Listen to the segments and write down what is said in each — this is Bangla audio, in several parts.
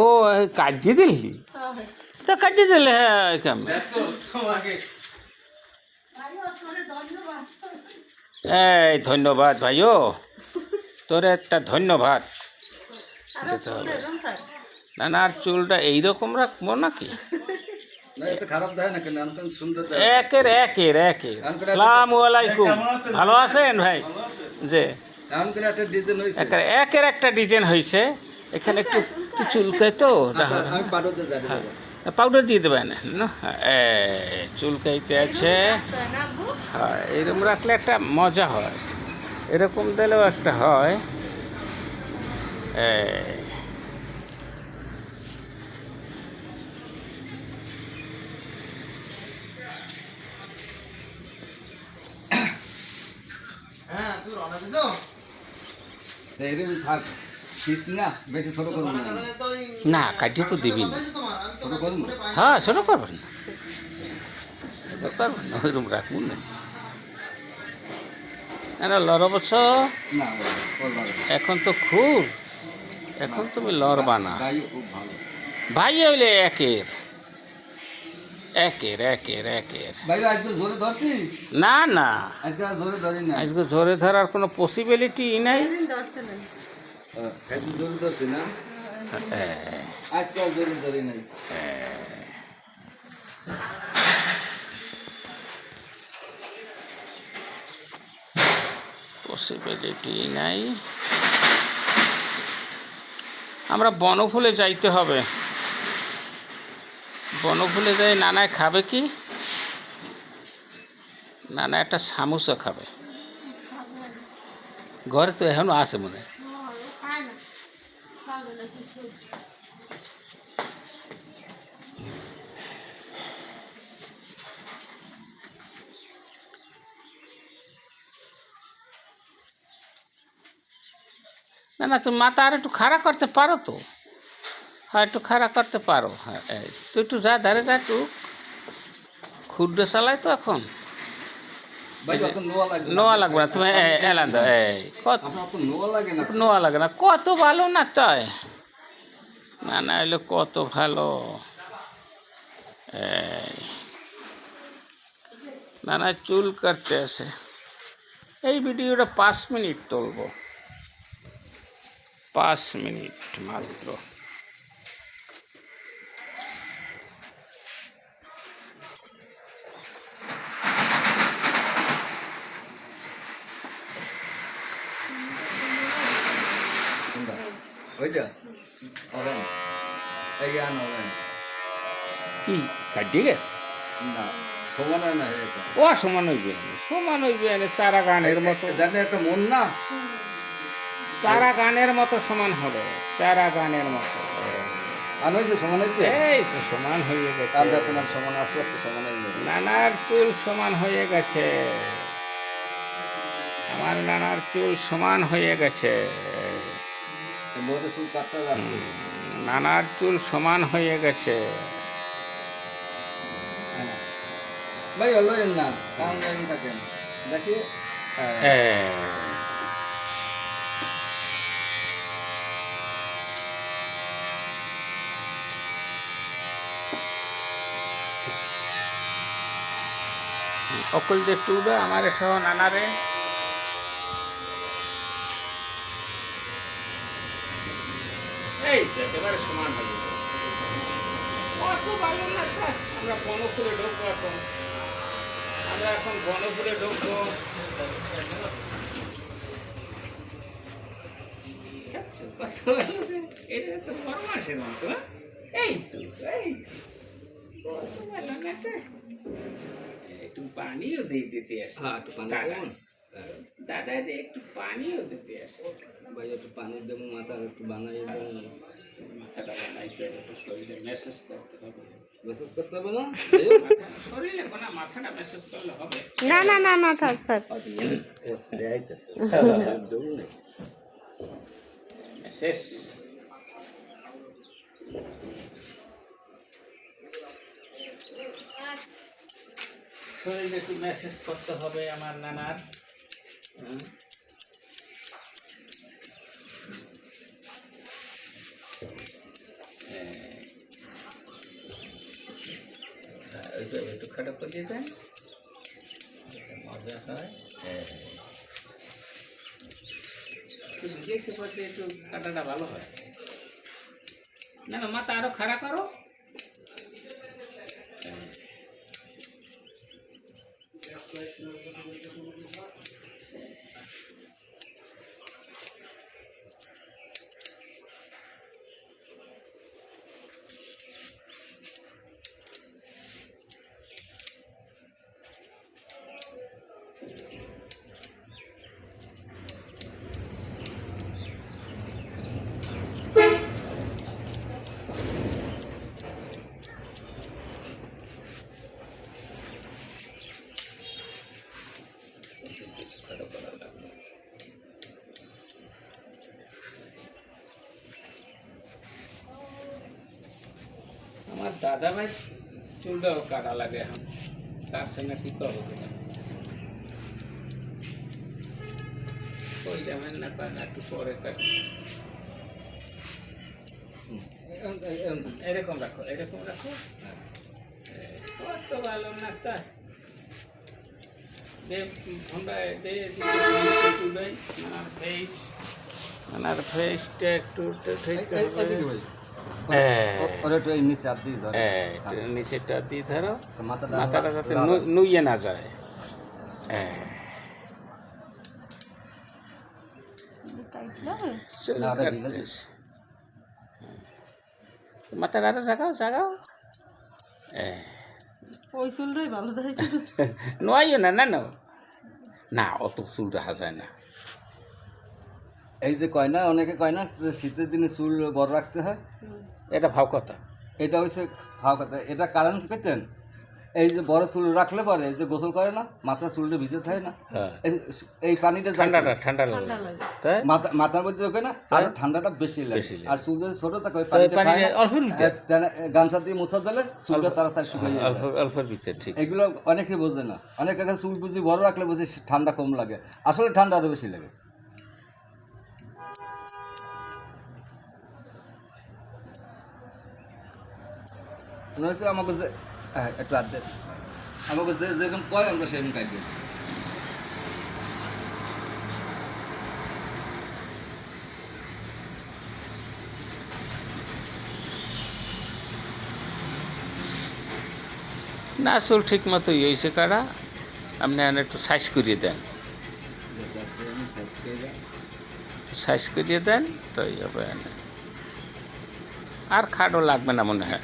ও কাটিয়ে দিলি তা কাটিয়ে দিলে হ্যাঁ কেমন এই ধন্যবাদ ভাইও তোর একটা ধন্যবাদ দিতে হবে। নানার চুলটা এইরকম রাখবো নাকি একের একের একের আসসালামু আলাইকুম ভালো আছেন ভাই যে একের একটা ডিজাইন হয়েছে এখানে একটু চুলকায় তো পাউডার দিয়ে দেবেন না চুলকাইতে আছে হ্যাঁ এরকম রাখলে একটা মজা হয় এরকম দিলেও একটা হয় না কাটিয়ে তো দিবি না হ্যাঁ ছোটো করবেন না ওইরকম রাখবো না না লড়বছ এখন তো খুব এখন তুমি লড়বা না ভাই হইলে একের একের একের একের না না আজকে জোরে ধরার কোনো পসিবিলিটি নাই পসিবিলিটি নাই আমরা বনফুলে যাইতে হবে বনফুলে যাই নানায় খাবে কি নানা একটা সামোসা খাবে ঘরে তো এখনো আছে মনে হয় না না তুমি মাথা আর একটু খাড়া করতে পারো তো হ্যাঁ একটু খাড়া করতে পারো হ্যাঁ তুই একটু যা ধারে যা একটু ক্ষুদ্র চালায় তো এখন নোয়া লাগবে না তুমি এলান দাও এই কত নোয়া লাগে না কত ভালো না তাই না না এলো কত ভালো না না চুল কাটতে আসে এই ভিডিওটা 5 মিনিট তুলব 5 মিনিট মাত্র কি কাটিয়ে গেছে ও সমান হইবে চারা গানের মতো একটা মন না চারা গানের মতো সমান হবে চারা গানের মতো সমান হয়েছে এই তো সমান হয়ে গেছে তোমার সমান আস্তে আস্তে সমান হয়ে যাবে নানার চুল সমান হয়ে গেছে আমার নানার চুল সমান হয়ে গেছে নানার চুল সমান হয়ে গেছে ভাই হলো না কারণ থাকেন দেখি অকল যে টুবে আমার সহ নানারে এই তো একেবারে সমান হয়ে গেছে কত ভালো না আমরা বনফুলে ঢুকবো আমরা এখন বনফুলে ঢুকবো কত ভালো এটা একটা ফরমাসের মতো এই তো এই কত ভালো না একটু পানিও দিয়ে দিতে আসে দাদা একটু পানিও দিতে আসে ভাই একটু পানি দেবো মাথার একটু বানাই মাথাটা বানাইতে একটু শরীরে মেসেজ করতে হবে মেসেজ করতে হবে না শরীরে না মাথাটা মেসেজ করলে হবে না না না না থাক থাক মেসেজ শরীরে একটু মেসেজ করতে হবে আমার নানার খাটো করে দিয়ে দেন, মজা হয়। একটু বেশি করতে একটু কাটাটা ভালো হয়। না না, মাথা আরো খাড়া করো। আমার দাদা ভাই চুলটাও কাটা লাগে এখন, তার সঙ্গে কি করবো ওই যেমন না পান একটু পরে কাটি। এরকম রাখো, এরকম রাখো। কত ভালো না তা যে আমরা ওনার ফেসটা একটু নিচেটা দিয়ে ধরো, মাথাটা যাতে নুইয়ে না যায়। মাথাটা আরো জাগাও জাগাও। ওই চুলটাই ভালো দেখাইছে। নোয়াইও না, না না না, অত চুল রাখা যায় না। এই যে কয় না, অনেকে কয় না যে শীতের দিনে চুল বড় রাখতে হয়, এটা ভাব কথা। এটা হচ্ছে ভাব কথা। এটা কারণ কি করতেন, এই যে বড় চুল রাখলে পরে এই যে গোসল করে না, মাথার চুলটা ভিজে থাকে না, এই পানিটা ঠান্ডাটা ঠান্ডা লাগে, তাই মাথার মধ্যে ওকে না আরো ঠান্ডাটা বেশি লাগে। আর চুল যদি ছোট থাকে ওই গামছা দিয়ে মোছা দিলে চুলটা তাড়াতাড়ি শুকিয়ে যায়। অল্পের ভিতরে ঠিক। এগুলো অনেকে বোঝে না, অনেকে চুল বুঝি বড় রাখলে বুঝি ঠান্ডা কম লাগে, আসলে ঠান্ডা আরো বেশি লাগে। মনে হচ্ছে আমাকে যে একটু আর্ধেক আমাকে যেরকম কয় আমরা সেরকম কাটবে। না চুল ঠিক মতো হয়েছে কারা, আপনি একটু সাইজ করিয়ে দেন, সাইজ করিয়ে দেন তো হবে। আর খাটও লাগবে না মনে হয়।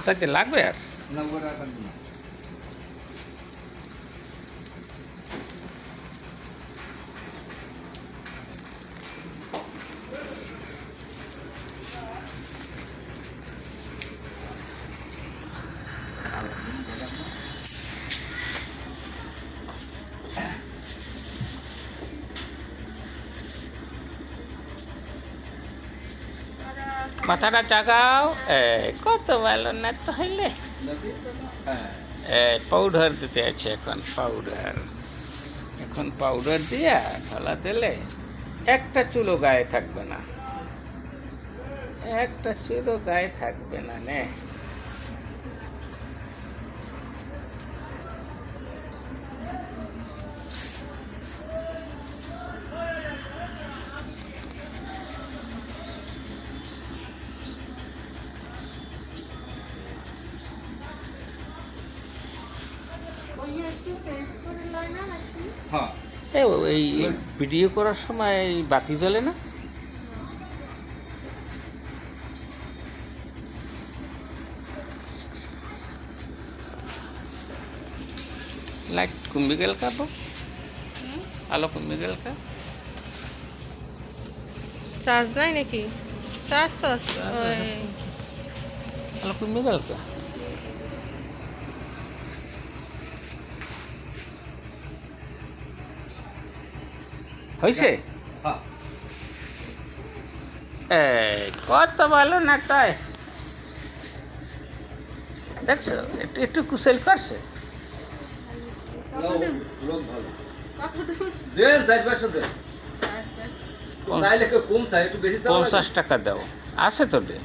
তাতে লাগবে আর মাথাটা জাগাও। কত ভালো না তো হইলে। পাউডার দিতে আছে এখন, পাউডার এখন পাউডার দিয়া ঢালা দিলে একটা চুলো গায়ে থাকবে না, একটা চুলো গায়ে থাকবে না। নে এই ভিডিও করার সময় বাতি জ্বলে না, লাইট কমে গেল का तो আলো কমে গেল का চার্জ নাই নাকি? চার্জ তো আলো কমে গেল का ওই। হয়েছে হ্যাঁ কত ভালো না তাই দেখছো একটু একটু কুশল করছে লোক ভালো দেন 4-500 দেন চাইলে কেউ কম চাই একটু বেশি চাই 50 টাকা দাও আছে তো দে